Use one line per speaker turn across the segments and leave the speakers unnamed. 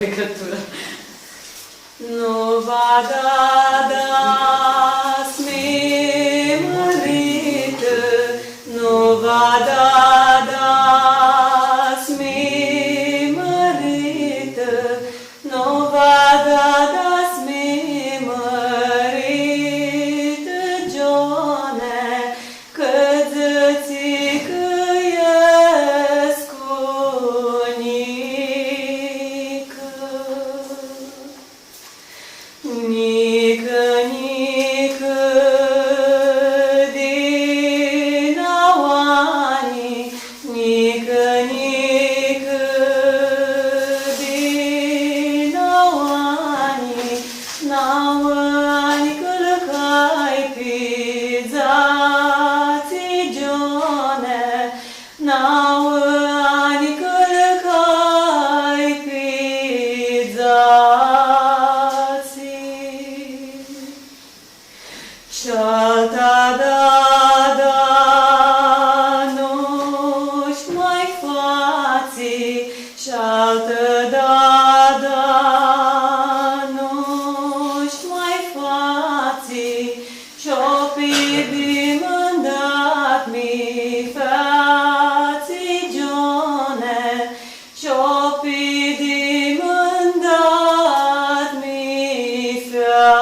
Legătură. Nu va da smemărită, nu va da smemărită, nu va da smemărită, Joane, că zățică Nică, nică, din awani, nică, nică, din awani, nawani călcai pizați, Joane, nawani călcai pizați. Și-alta da, nu-și mai fații, și-altă da, nu-și mai fații, și-o pidim îndat mi fații, Joane, și-o pidim îndat mi fații.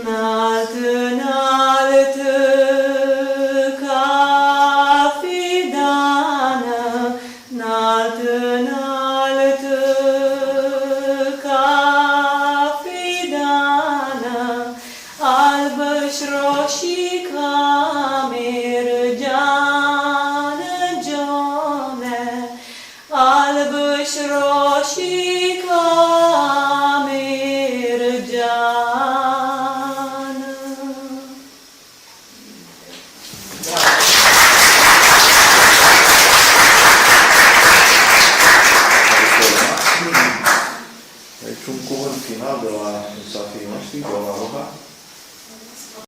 Înalt, înalt, ca fidană, înalt, înalt, ca fidană, albă-și roșii ca mergeană, Joane, albă-și roșii ca mergeană.
Aici un cuvânt final de la Safii noștri, de la Roha.